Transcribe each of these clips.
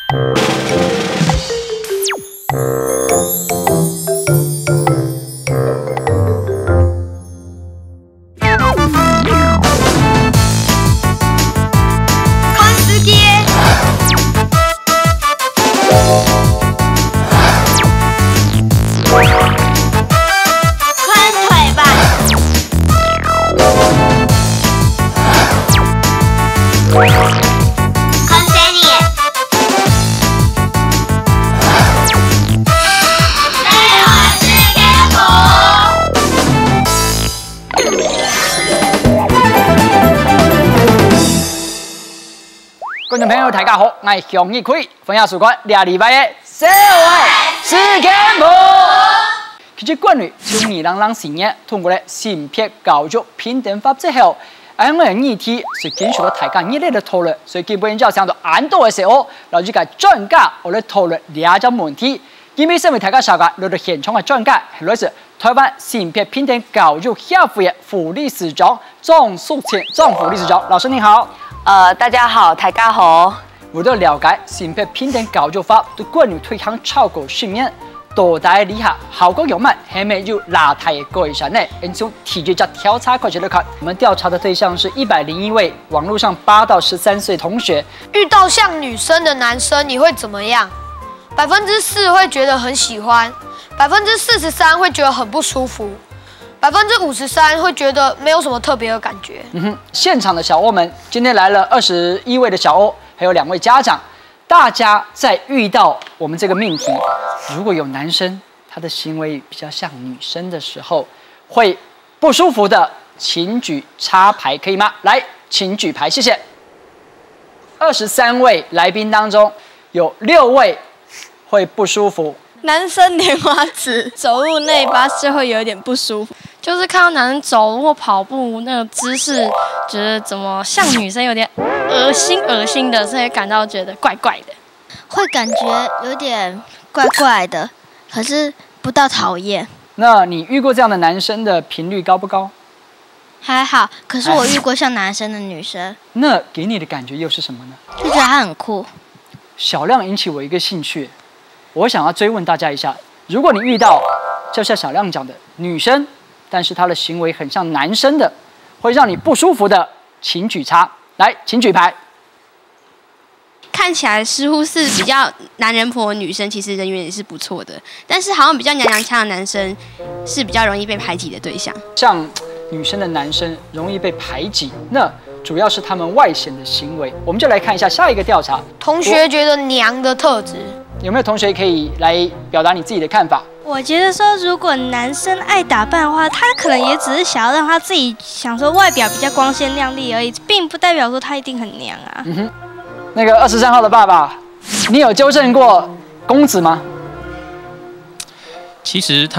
观众朋友，大家好，我是向日葵，分享主管2礼拜的社会事件簿。其實關於從2004年通過了性別教育平等法之後，我們議題是經受到大家熱烈的討論，所以基本上上到安多的時候，老師嘅專家我哋討論兩種問題。因為身為大家曉得，來到現場嘅專家係來自台灣性別平等教育協會嘅副理事長莊淑清莊副理事長，老師你好。大家好，大家好。為了了解性別平等教育法對關於推行超過10年，到底以下效果有乜係咪有哪大嘅改善呢？從體育者調查開始來看，我們調查的對象是101位網絡上8到13歲同學。遇到像女生的男生，你會怎麼樣？4%會覺得很喜歡，43%會覺得很不舒服。53%會覺得沒有什麼特別的感覺。現場的小歐們，今天來了21位的小歐，還有2位家長。大家在遇到我們這個命題，如果有男生他的行為比較像女生的時候，會不舒服的，請舉插牌，可以嗎？來，請舉牌，謝謝。23位來賓當中，有6位會不舒服。男生蓮花指走路那一巴是會有點不舒服，就是看到男生走路或跑步那個姿勢，覺得怎麼像女生有點惡心的，所以感到覺得怪怪的，會感覺有點怪怪的，可是不到討厭。那你遇過這樣的男生的頻率高不高？還好，可是我遇過像男生的女生。那給你的感覺又是什麼呢？就覺得他很酷。小亮引起我一個興趣。我想要追問大家一下，如果你遇到就像小亮講的女生，但是她的行為很像男生的，會讓你不舒服的，請舉叉。來，請舉牌。看起來似乎是比較男人婆的女生，其實人緣也是不錯的，但是好像比較娘娘腔的男生是比較容易被排擠的對象。像女生的男生容易被排擠，那主要是他們外顯的行為。我們就來看一下下一個調查。同學覺得娘的特質。有沒有同學可以來表達你自己的看法？我覺得說，如果男生愛打扮的話，他可能也只是想要讓他自己想說外表比較光鮮亮麗而已，並不代表說他一定很娘啊。那個23號的爸爸，你有糾正過公子嗎？其實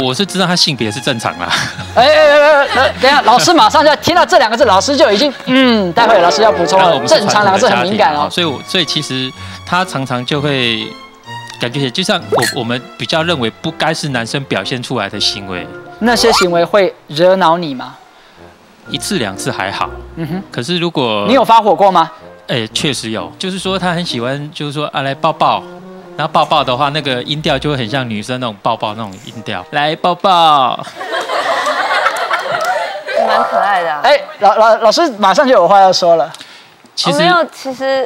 我是知道他性別是正常啦。等一下，老師馬上就聽到這2個字，老師就已經待會老師要補充了。正常2個字很敏感哦。所以其實他常常就會感覺就像我們比較認為不該是男生表現出來的行為。那些行為會惹惱你嗎？1次2次還好。可是如果你有發火過嗎？確實有，就是說他很喜歡，就是說來抱抱。然後抱抱的話，那個音調就會很像女生那種抱抱那種音調，來抱抱，蠻可愛的。老師馬上就有話要說了。沒有，其實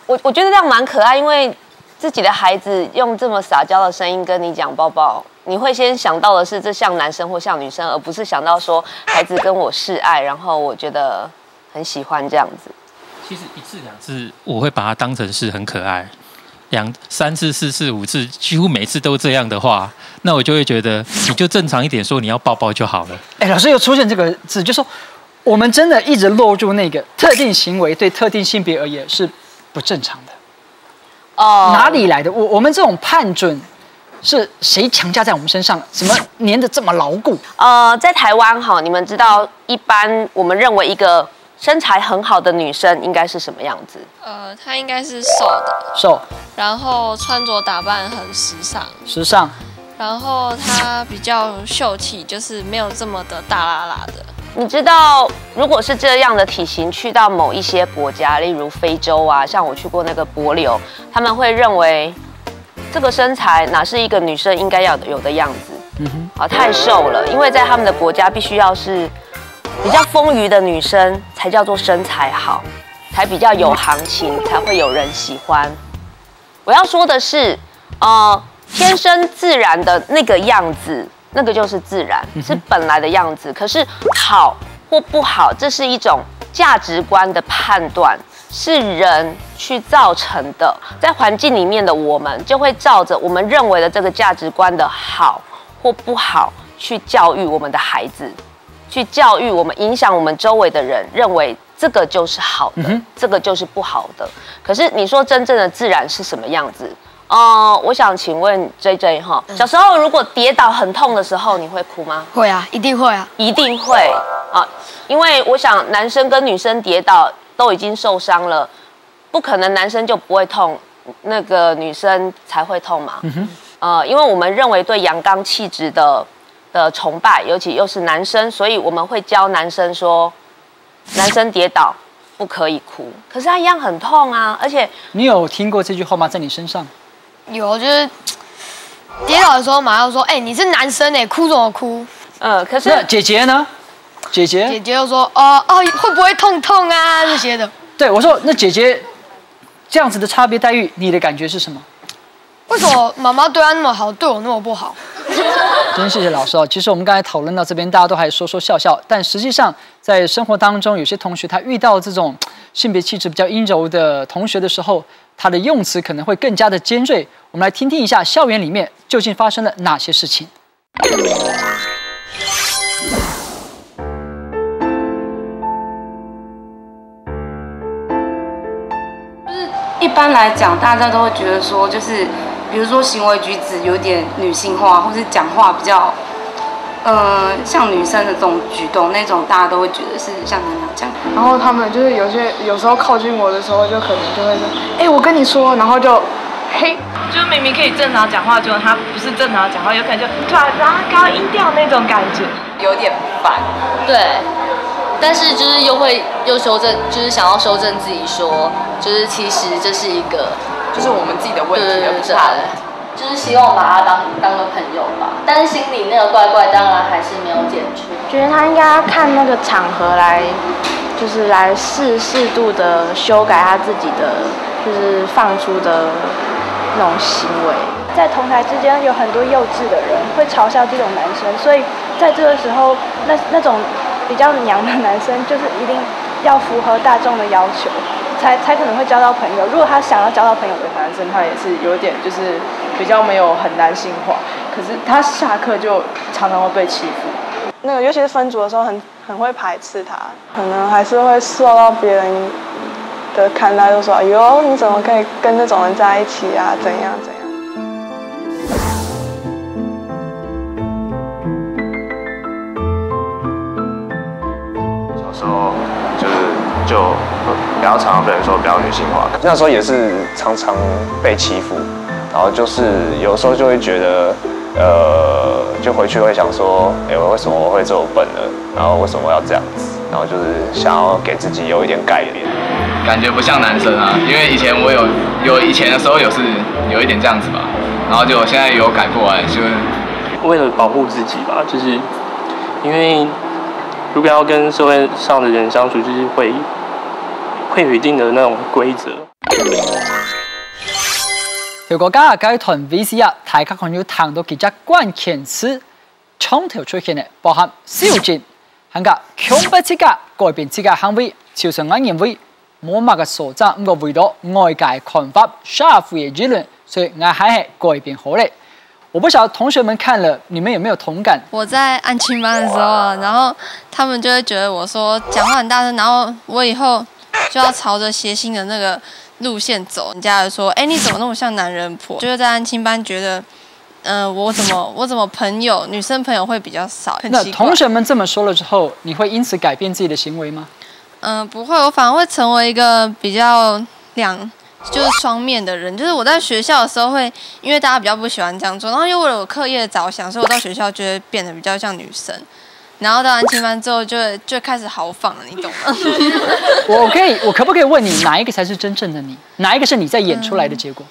我覺得這樣蠻可愛，因為自己的孩子用這麼撒嬌的聲音跟你講抱抱，你會先想到的是這像男生或像女生，而不是想到說孩子跟我示愛，然後我覺得很喜歡這樣子。其實1次2次，我會把它當成是很可愛。2、3次、4次、5次，幾乎每次都這樣的話，那我就會覺得你就正常一點，說你要抱抱就好了。老師又出現這個字，就說我們真的一直落入那個特定行為對特定性別而言是不正常的。哪裡來的？我們這種判準是誰強加在我們身上？怎麼粘得這麼牢固？在台灣哈，你們知道一般我們認為一個身材很好的女生應該是什麼樣子？她應該是瘦的，瘦，然後穿着打扮很時尚，然後她比較秀氣，就是沒有這麼的大喇喇的。你知道，如果是这样的体型去到某一些国家，例如非洲啊，像我去过那个帛琉，他们会认为这个身材哪是一个女生应该要有的样子？太瘦了，因为在他们的国家必须要是比较丰腴的女生才叫做身材好，才比较有行情，才会有人喜欢。我要说的是，天生自然的那个样子。那个就是自然，是本来的样子。可是好或不好，这是一种价值观的判断，是人去造成的。在环境里面的我们，就会照着我们认为的这个价值观的好或不好，去教育我们的孩子，去教育我们，影响我们周围的人，认为这个就是好的，这个就是不好的。可是你说真正的自然是什么样子？我想请问 JJ 哈，小时候如果跌倒很痛的时候，你会哭吗？会啊，一定会啊，一定会啊，因为我想男生跟女生跌倒都已经受伤了，不可能男生就不会痛，那个女生才会痛嘛。因为我们认为对阳刚气质的崇拜，尤其又是男生，所以我们会教男生说，男生跌倒不可以哭，可是他一样很痛啊，而且你有听过这句话吗？在你身上？有，就是跌倒的时候马上说，哎，你是男生哎，哭什么哭？可是那姐姐呢？姐姐就说，会不会痛啊这些的。对我说，那姐姐这样子的差别待遇，你的感觉是什么？为什么妈妈对她那么好，对我那么不好？真谢谢老师哦。其实我们刚才讨论到这边，大家都还说说笑笑，但实际上在生活当中，有些同学他遇到这种性别气质比较阴柔的同学的时候，他的用词可能会更加的尖锐。我们来听听一下校园里面究竟发生了哪些事情。一般来讲，大家都会觉得说，就是比如说行为举止有点女性化，或是讲话比较，像女生的这种举动，那种大家都会觉得是像娘娘这样。然后他们就是有时候靠近我的时候，就可能就会说，哎，我跟你说，然后就，嘿，就是明明可以正常讲话，结果他不是正常讲话，有可能就突然拉高音调那种感觉，有点烦。对。但是就是又修正，就是想要修正自己说，就是其实这是一个，就是我们自己的问题，而不是他的，就是希望把他当个朋友吧。但是心里那个怪怪，当然还是没有解除。觉得他应该要看那个场合来，就是来适度的修改他自己的，就是放出的那种行为。在同台之间有很多幼稚的人会嘲笑这种男生，所以在这个时候，那种比较娘的男生，就是一定要符合大众的要求，才可能会交到朋友。如果他想要交到朋友的男生，他也是有点就是比较没有很男性化，可是他下课就常常会被欺负。那个尤其是分组的时候很会排斥他，可能还是会受到别人的看待，就说：“哎呦，你怎么可以跟这种人在一起啊？怎样怎样。”就比较常被人说比较女性化，那时候也是常常被欺负，然后就是有时候就会觉得，就回去会想说，为什么我会这么笨呢？然后为什么要这样子？然后就是想要给自己有一点改变，感觉不像男生啊，因为以前我有以前的时候有一点这样子吧，然后就现在有改过来，就是为了保护自己吧，就是因为如果要跟社会上的人相处，就是会有一定的那种规则。條國家嘅街團 VCR， 大家可能要談到幾隻關鍵詞，衝頭出現嘅包含少戰、行個強迫自家改變自家行為，朝上我認為冇乜嘅所長，唔過為到外界看法、社會嘅議論，所以我還係改變好嘞。我不曉得同學們看了，你們有沒有同感？我在安親班的時候，然後他們就會覺得我說講話很大聲，然後我以後就要朝着諧星的那個路線走。人家就說：“哎，你怎麼那麼像男人婆？”就是在安親班覺得，我怎麼朋友女生朋友會比較少？那同學們這麼說了之後，你會因此改變自己的行為嗎？不會，我反而會成為一個比較就是雙面的人，就是我在學校的時候會，因為大家比較不喜歡這樣做，然後又為了我課業着想，所以我到學校就會變得比較像女生。然后到安亲班之后就开始豪放了，你懂吗？我可不可以问你，哪一个才是真正的你？哪一个是你在演出来的结果？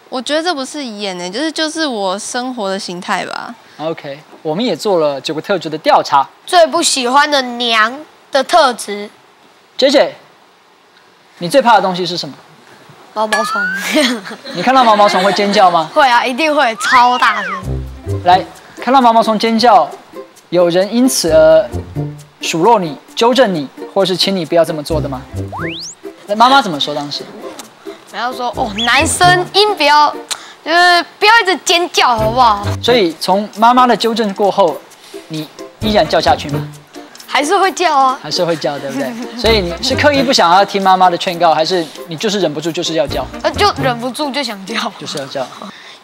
我觉得这不是演的，就是我生活的形态吧。OK， 我们也做了9个特质的调查。最不喜欢的娘的特质。JJ， 你最怕的东西是什么？毛毛虫。你看到毛毛虫会尖叫吗？会啊，一定会，超大声。来，看到毛毛虫尖叫，有人因此而数落你、纠正你，或是请你不要这么做的吗？那妈妈怎么说当时？不要说哦，男生音不要，就是不要一直尖叫，好不好？所以从妈妈的纠正过后，你依然叫下去吗？还是会叫啊，还是会叫，对不对？所以你是刻意不想要听妈妈的劝告，还是你就是忍不住就是要叫？就忍不住就想叫，就是要叫。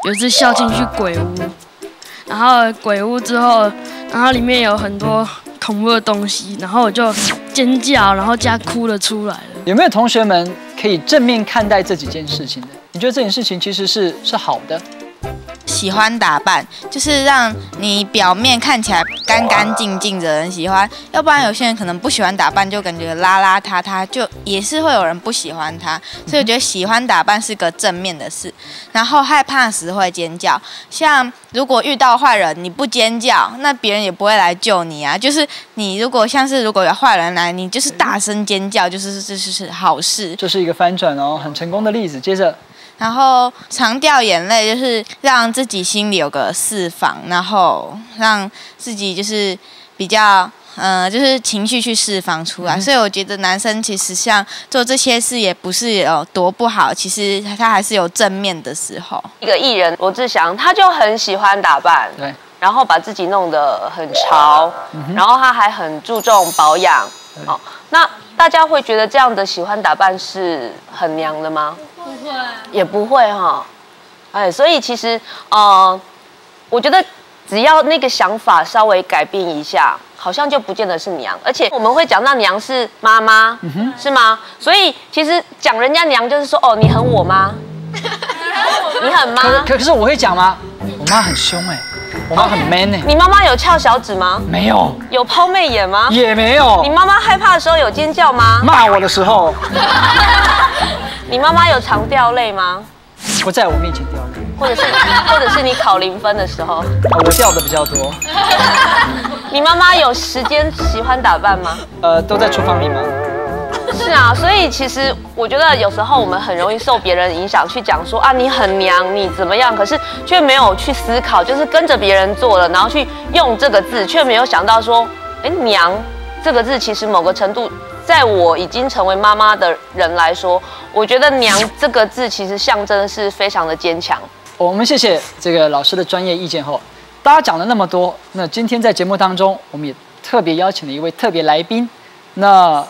有一次校庆去鬼屋，然后鬼屋之后，然后里面有很多恐怖的东西，然后我就尖叫，然后加哭了出来了。有没有同学们可以正面看待这几件事情的？你觉得这件事情其实是好的？喜欢打扮，就是让你表面看起来干干净净的人喜欢，要不然有些人可能不喜欢打扮，就感觉邋邋遢遢，就也是会有人不喜欢他。所以我觉得喜欢打扮是个正面的事。然后害怕时会尖叫，像如果遇到坏人你不尖叫，那别人也不会来救你啊。就是你如果有坏人来，你就是大声尖叫，这是好事。这是一个翻转哦，很成功的例子。接着。然后常掉眼泪，就是让自己心里有个释放，然后让自己就是比较就是情绪去释放出来。所以我觉得男生其实像做这些事也不是有多不好，其实他还是有正面的时候。一个艺人罗志祥，他就很喜欢打扮，对，然后把自己弄得很潮，然后他还很注重保养。哦，那大家会觉得这样的喜欢打扮是很娘的吗？不会，也不会哈。哎，所以其实我觉得只要那个想法稍微改变一下，好像就不见得是娘。而且我们会讲到娘是妈妈，是吗？所以其实讲人家娘就是说，哦，你很我妈，你很妈。可是我会讲吗？我妈很凶哎。我妈很 man 哎，你妈妈有翘小指吗？没有。有抛媚眼吗？也没有。你妈妈害怕的时候有尖叫吗？骂我的时候。你妈妈有常掉泪吗？不在我面前掉泪。或者是你考0分的时候？我掉的比较多。你妈妈有时间喜欢打扮吗？都在厨房里吗？是啊，所以其实我觉得有时候我们很容易受别人影响，去讲说啊你很娘，你怎么样，可是却没有去思考，就是跟着别人做了，然后去用这个字，却没有想到说，哎，娘这个字其实某个程度，在我已经成为妈妈的人来说，我觉得娘这个字其实象征是非常的坚强。我们谢谢这个老师的专业意见后，大家讲了那么多，那今天在节目当中，我们也特别邀请了一位特别来宾，那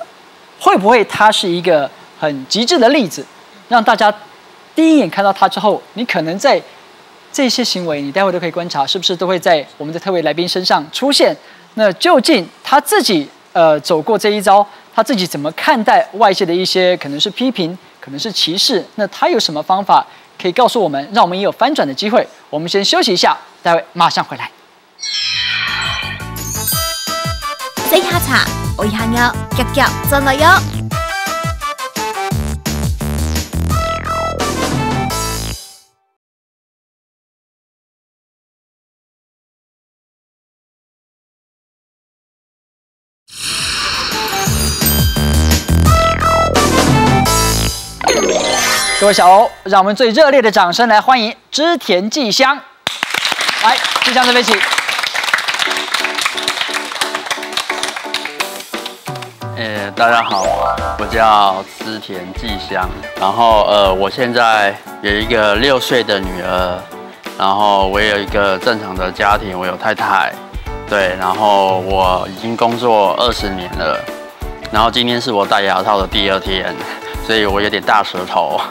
会不会他是一个很极致的例子，让大家第一眼看到他之后，你可能在这些行为，你待会都可以观察，是不是都会在我们的特别来宾身上出现？那究竟他自己走过这一遭，他自己怎么看待外界的一些可能是批评，可能是歧视？那他有什么方法可以告诉我们，让我们也有翻转的机会？我们先休息一下，待会马上回来。洗下茶，我一行有夾夾真係有。各位小欧，让我们最热烈的掌声来欢迎织田纪香。来，纪香这边请。大家好，我叫织田纪香，然后我现在有一个6岁的女儿，然后我也有一个正常的家庭，我有太太，对，然后我已经工作20年了，然后今天是我戴牙套的第2天，所以我有点大舌头，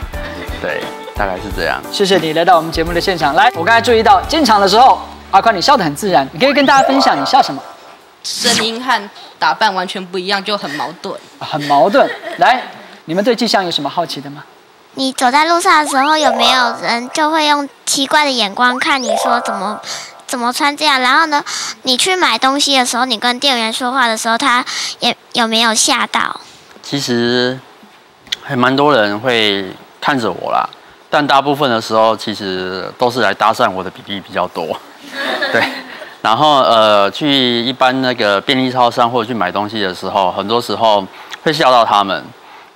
对，大概是这样。谢谢你来到我们节目的现场。来，我刚才注意到进场的时候，阿宽你笑得很自然，你可以跟大家分享你笑什么？声音和打扮完全不一样，就很矛盾。很矛盾。来，你们对纪香有什么好奇的吗？你走在路上的时候，有没有人就会用奇怪的眼光看你，说怎怎么穿这样？然后呢，你去买东西的时候，你跟店员说话的时候，他也有没有吓到？其实还蛮多人会看着我啦，但大部分的时候其实都是来搭讪我的比例比较多，对。然后去一般那个便利超商或者去买东西的时候，很多时候会笑到他们，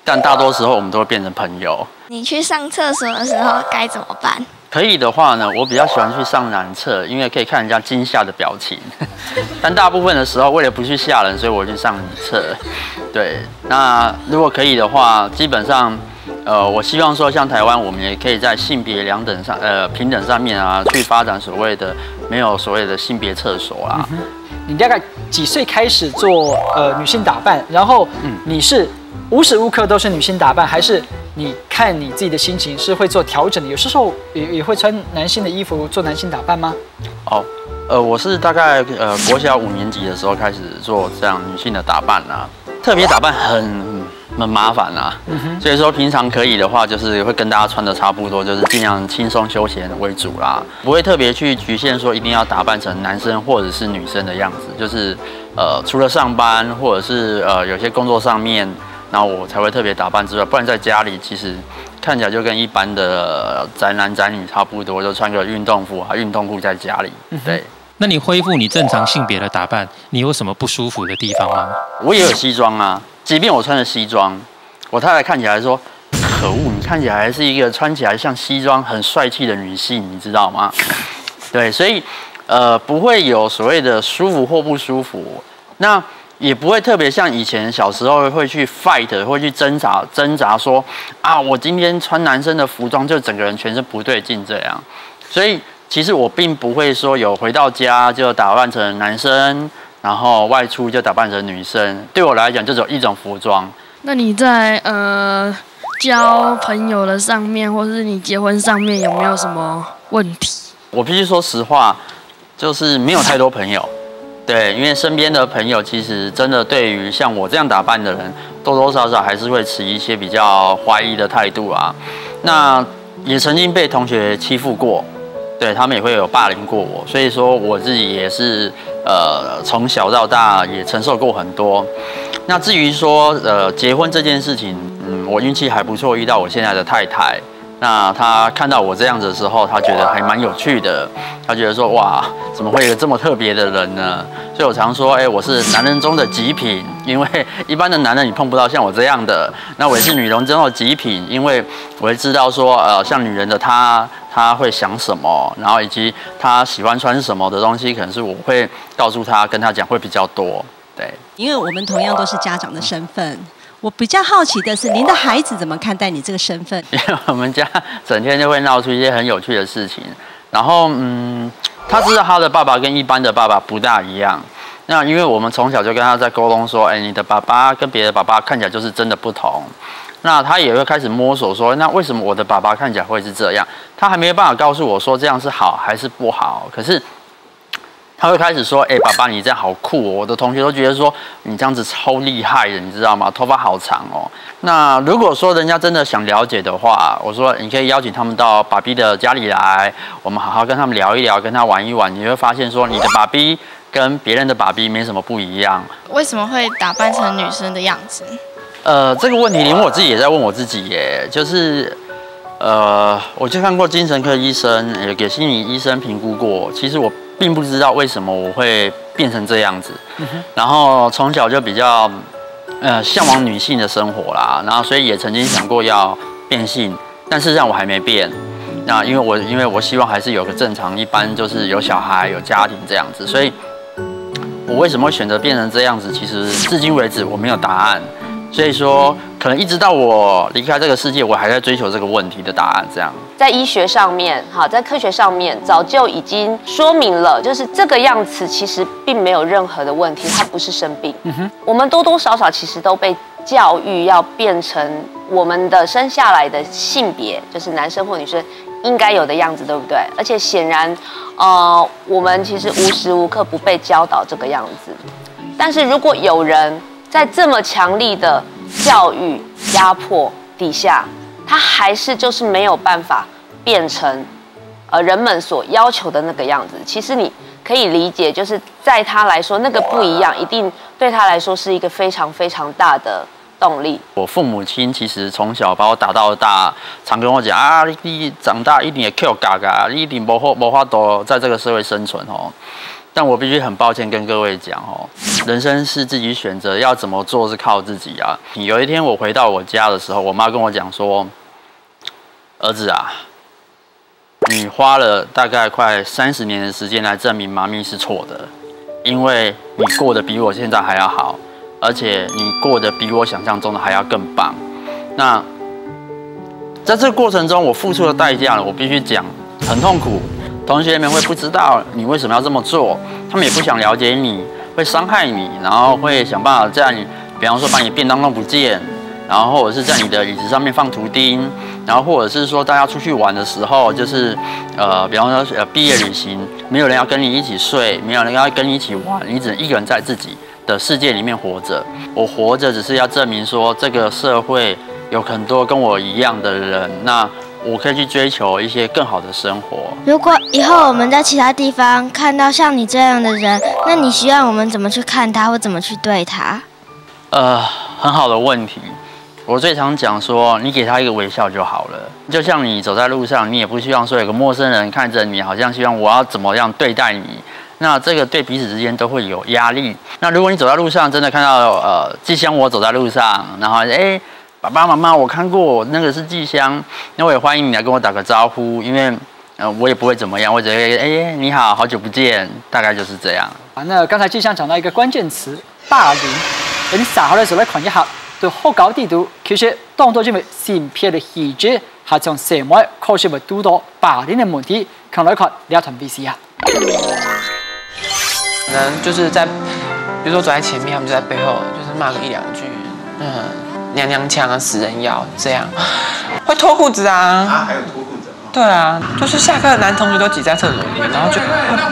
但大多时候我们都会变成朋友。你去上厕所的时候该怎么办？可以的话呢，我比较喜欢去上男厕，因为可以看人家惊吓的表情。但大部分的时候，为了不去吓人，所以我去上女厕。对，那如果可以的话，基本上，我希望说，像台湾，我们也可以在性别平等上面啊，去发展所谓的没有所谓的性别厕所啦。你大概几岁开始做女性打扮？然后你是无时无刻都是女性打扮，还是你看你自己的心情是会做调整的？有时候也会穿男性的衣服做男性打扮吗？哦，我是大概国小5年级的时候开始做这样女性的打扮啦。特别打扮很麻烦啊，所以说平常可以的话，就是会跟大家穿的差不多，就是尽量轻松休闲为主啦，不会特别去局限说一定要打扮成男生或者是女生的样子，就是除了上班或者是有些工作上面，然后我才会特别打扮之外，不然在家里其实看起来就跟一般的宅男宅女差不多，就穿个运动服啊、运动裤在家里，对。那你恢复你正常性别的打扮，你有什么不舒服的地方吗？我也有西装啊，即便我穿着西装，我太太看起来说：“可恶，你看起来还是一个穿起来像西装很帅气的女性，你知道吗？”对，所以不会有所谓的舒服或不舒服，那也不会特别像以前小时候会去 fight， 会去挣扎说啊，我今天穿男生的服装就整个人全身不对劲这样，所以。其实我并不会说有回到家就打扮成男生，然后外出就打扮成女生。对我来讲，就只有一种服装。那你在交朋友的上面，或是你结婚上面有没有什么问题？我必须说实话，就是没有太多朋友。对，因为身边的朋友其实真的对于像我这样打扮的人，多多少少还是会持一些比较怀疑的态度啊。那也曾经被同学欺负过。对他们也会有霸凌过我，所以说我自己也是从小到大也承受过很多。那至于说结婚这件事情，我运气还不错，遇到我现在的太太。那她看到我这样子的时候，她觉得还蛮有趣的。她觉得说哇，怎么会有这么特别的人呢？所以我常说，我是男人中的极品，因为一般的男人你碰不到像我这样的。那我也是女人中的极品，因为我会知道说，像女人的她会想什么，然后以及她喜欢穿什么的东西，可能是我会告诉她、跟她讲会比较多。对，因为我们同样都是家长的身份。我比较好奇的是，您的孩子怎么看待你这个身份？因为我们家整天就会闹出一些很有趣的事情，然后他知道他的爸爸跟一般的爸爸不大一样。那因为我们从小就跟他在沟通说，你的爸爸跟别的爸爸看起来就是真的不同。那他也会开始摸索说，那为什么我的爸爸看起来会是这样？他还没有办法告诉我说这样是好还是不好，可是。他会开始说：“爸爸，你这样好酷哦！”我的同学都觉得说你这样子超厉害的，你知道吗？头发好长哦。那如果说人家真的想了解的话，我说你可以邀请他们到爸比的家里来，我们好好跟他们聊一聊，跟他玩一玩，你会发现说你的爸比跟别人的爸比没什么不一样。为什么会打扮成女生的样子？这个问题连我自己也在问我自己耶，就是。我去看过精神科医生，也给心理医生评估过。其实我并不知道为什么我会变成这样子，然后从小就比较向往女性的生活啦，然后所以也曾经想过要变性，但事实上我还没变。那因为我希望还是有个正常，一般就是有小孩有家庭这样子，所以我为什么会选择变成这样子？其实至今为止我没有答案。所以说，可能一直到我离开这个世界，我还在追求这个问题的答案。这样，在医学上面，在科学上面，早就已经说明了，就是这个样子其实并没有任何的问题，它不是生病。我们多多少少其实都被教育要变成我们的生下来的性别，就是男生或女生应该有的样子，对不对？而且显然，我们其实无时无刻不被教导这个样子。但是如果有人在这么强力的教育压迫底下，他还是就是没有办法变成人们所要求的那个样子。其实你可以理解，就是在他来说，那个不一样，一定对他来说是一个非常非常大的动力。我父母亲其实从小把我打到大，常跟我讲啊，你长大一定也 Q 嘎嘎，你一定没法度在这个社会生存哦。但我必须很抱歉跟各位讲哦，人生是自己选择，要怎么做是靠自己啊。有一天我回到我家的时候，我妈跟我讲说，儿子啊，你花了大概快30年的时间来证明妈咪是错的，因为你过得比我现在还要好。而且你过得比我想象中的还要更棒。那在这个过程中，我付出的代价呢，我必须讲很痛苦。同学们会不知道你为什么要这么做，他们也不想了解你，会伤害你，然后会想办法在你，比方说把你便当弄不见，然后或者是在你的椅子上面放图钉，然后或者是说大家出去玩的时候，就是比方说毕业旅行，没有人要跟你一起睡，没有人要跟你一起玩，你只能一个人在自己的世界里面活着。我活着只是要证明说，这个社会有很多跟我一样的人，那我可以去追求一些更好的生活。如果以后我们在其他地方看到像你这样的人，那你希望我们怎么去看他，或怎么去对他？很好的问题。我最常讲说，你给他一个微笑就好了。就像你走在路上，你也不希望说有个陌生人看着你，好像希望我要怎么样对待你。那这个对彼此之间都会有压力。那如果你走在路上，真的看到季香我走在路上，然后爸爸妈妈我看过那个是季香，那我也欢迎你来跟我打个招呼，因为我也不会怎么样，我只会你好，好久不见，大概就是这样。那刚才季香讲到一个关键詞霸凌，你稍後嘅時候咧看一下，對學校制度其實當多因為性別嘅氣質，係從社會確實會遇到霸凌嘅問題，看來看兩團 VC 啊。可能就是在，比如說走在前面，他們就在背後就是罵個1-2句，娘娘腔啊，死人妖這樣，會脫褲子啊，還有脫褲子。對啊，就是下課男同學都擠在廁所裡面，然後就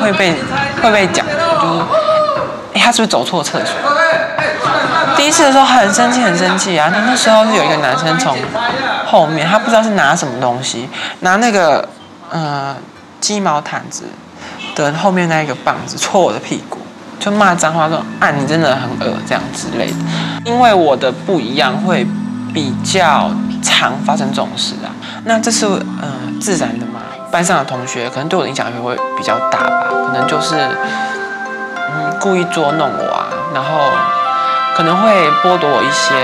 會被講，就是他是不是走錯廁所？第一次的時候很生氣啊！那時候是有一個男生從後面，他不知道是拿什麼東西，拿那個雞毛毯子的後面那一個棒子戳我的屁股，就罵髒話說啊你真的很惡這樣之類的。因為我的不一樣會比較常發生這種事啊，那這是自然的嘛。班上的同學可能對我的影響會比較大吧，可能就是故意捉弄我啊，然後可能會剝奪我一些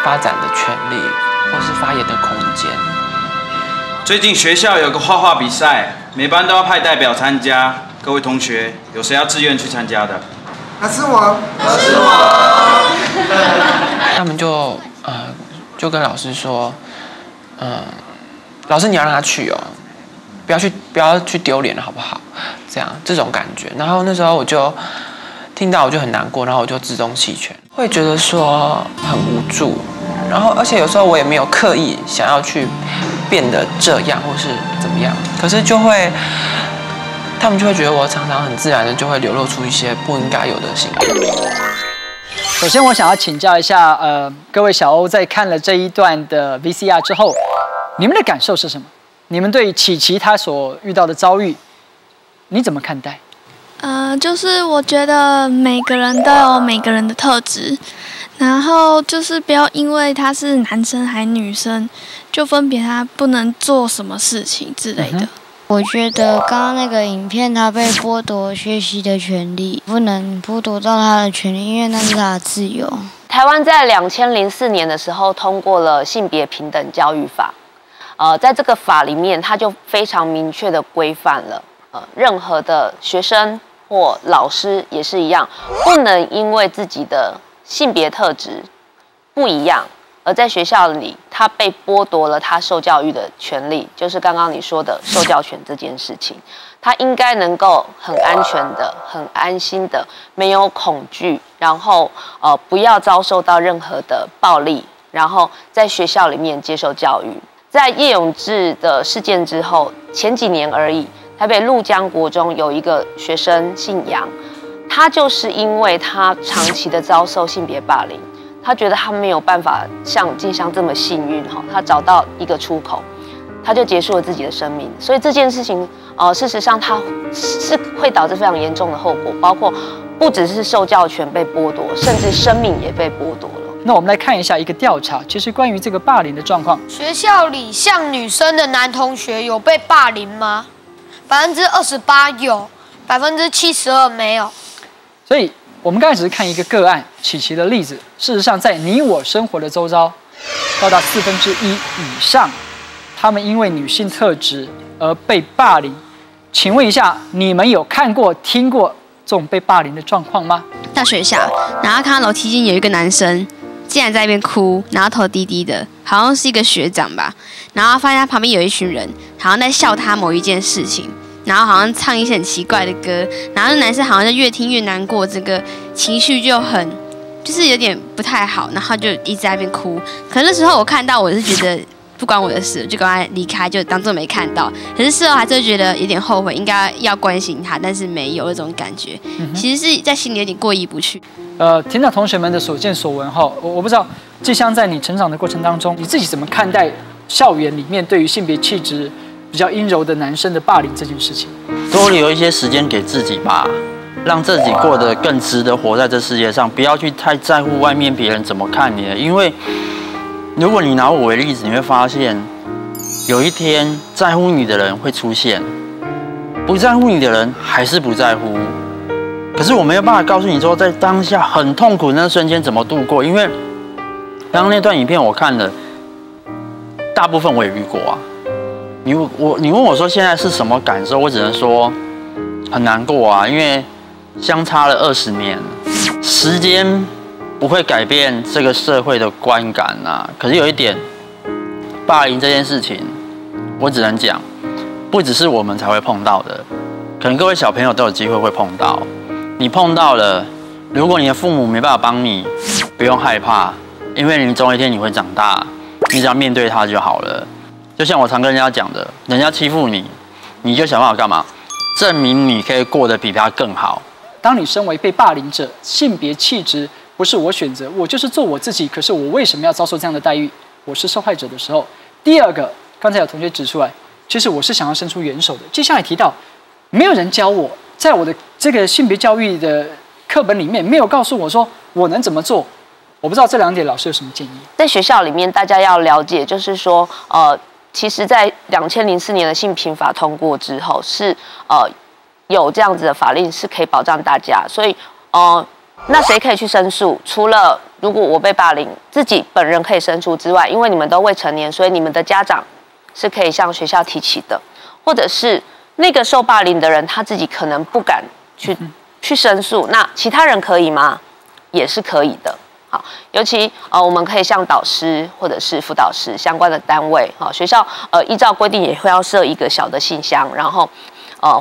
發展的權利或是發言的空間。最近學校有個畫畫比賽，每班都要派代表參加。各位同學，有誰要自願去參加的？那是我，他們就跟老師說，老師你要讓他去哦，不要去丟臉了，好不好？這種感覺。然後那時候我就聽到我就很難過，然後我就自動棄權，會覺得說很無助。然後而且有時候我也沒有刻意想要去變得這樣或是怎麼樣，可是他們就會覺得我常常很自然的就會流露出一些不應該有的行為。首先，我想要請教一下，各位小歐在看了這一段的 VCR 之後，你們的感受是什麼？你們對琪琪她所遇到的遭遇，你怎麼看待？就是我覺得每個人都有每個人的特質，然後就是不要因為他是男生還女生，就分別他不能做什麼事情之類的。我覺得剛剛那個影片，他被剝奪學習的權利，不能剝奪到他的權利，因為那是他的自由。台灣在2004年的時候通過了性別平等教育法，在這個法裡面，它就非常明確的規範了，任何的學生或老師也是一樣，不能因為自己的性別特質不一樣，而在學校裡，他被剝奪了他受教育的權利，就是剛剛你說的受教權這件事情，他應該能夠很安全的、很安心的，沒有恐懼，然後不要遭受到任何的暴力，然後在學校裡面接受教育。在葉永志的事件之後，前幾年而已，台北鷺江國中有一個學生姓楊，他就是因為他長期的遭受性別霸凌。他覺得他沒有辦法像靜香這麼幸運，他找到一個出口，他就结束了自己的生命。所以这件事情，事实上它是会导致非常严重的后果，包括不只是受教权被剥夺，甚至生命也被剥夺了。那我们来看一下一个调查，其实关于这个霸凌的状况。学校里像女生的男同学有被霸凌吗？28%有，72%没有。所以我们刚才只是看一个个案琪琪的例子，事实上在你我生活的周遭，高达1/4以上，他们因为女性特质而被霸凌。请问一下，你们有看过、听过这种被霸凌的状况吗？到学校，然后看到楼梯间有一个男生，竟然在那边哭，然后头低低的，好像是一个学长吧。然后发现他旁边有一群人，好像在笑他某一件事情，然后好像唱一些很奇怪的歌，然后那男生好像就越听越难过，整个情绪就是有点不太好，然后就一直在那边哭。可是那时候我看到，我是觉得不关我的事，就赶快离开，就当作没看到。可是事后还是会觉得有点后悔，应该要关心他，但是没有那种感觉。其实是在心里有点过意不去。听到同学们的所见所闻后，我不知道季香在你成长的过程当中，你自己怎么看待校园里面对于性别气质比较阴柔的男生的霸凌这件事情？多留一些时间给自己吧，让自己过得更值得活在这世界上，不要去太在乎外面别人怎么看你了。因为如果你拿我为例子，你会发现有一天在乎你的人会出现，不在乎你的人还是不在乎。可是我没有办法告诉你说，在当下很痛苦的那瞬间怎么度过，因为刚刚那段影片我看了，大部分我也遇过啊。你问我说现在是什么感受，我只能说很难过啊，因为相差了20年，时间不会改变这个社会的观感啊。可是有一点，霸凌这件事情，我只能讲，不只是我们才会碰到的，可能各位小朋友都有机会会碰到。你碰到了，如果你的父母没办法帮你，不用害怕，因为你总有一天你会长大，你只要面对它就好了。就像我常跟人家讲的，人家欺负你，你就想办法干嘛？证明你可以过得比他更好。当你身为被霸凌者，性别气质不是我选择，我就是做我自己，可是我为什么要遭受这样的待遇？我是受害者的时候。第二个，刚才有同学指出来，其实我是想要伸出援手的。接下来提到，没有人教我，在我的这个性别教育的课本里面没有告诉我说我能怎么做。我不知道这2点老师有什么建议？在学校里面，大家要了解，就是说，其实，在2004年的性平法通过之后，是有这样子的法令是可以保障大家，所以那谁可以去申诉？除了如果我被霸凌，自己本人可以申诉之外，因为你们都未成年，所以你们的家长是可以向学校提起的，或者是那个受霸凌的人他自己可能不敢去申诉，那其他人可以吗？也是可以的。好，尤其我们可以向导师或者是辅导师相关的单位，学校依照规定也会要设一个小的信箱，然后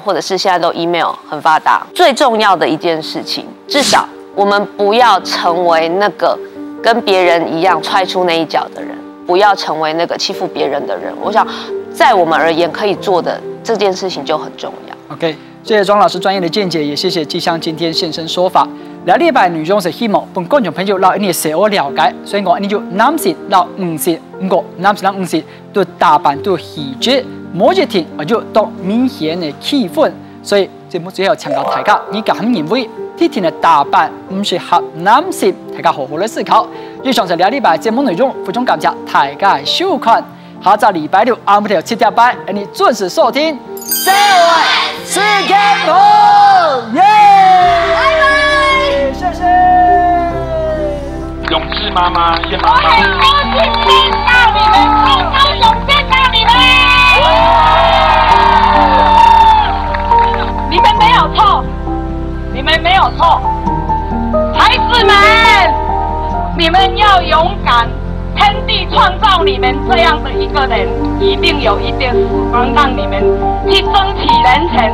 或者是现在都 email 很发达。最重要的一件事情，至少我们不要成为那个跟别人一样踹出那一脚的人，不要成为那个欺负别人的人。我想，在我们而言可以做的这件事情就很重要。OK， 谢谢庄老师专业的见解，也谢谢季香今天现身说法。了禮拜內容是希望本觀眾朋友讓你社會了解，所以我呢就男士到女士，我男士到女士對打扮對氣質某一天我就到明顯的氣氛，所以節目最後強調大家，你敢認為呢天的打扮唔適合男士，大家好好的思考。以上就了禮拜節目內容，非常感謝大家的收看，下晝禮拜六下午7點半，你準時收聽社會事件簿，耶！拜拜。谢谢。永志妈妈也好。我听到你们，通通永见到你们。你们没有错，你们没有错，孩子们，你们要勇敢。天地创造你们这样的一个人，一定有一点时光让你们去争取人权。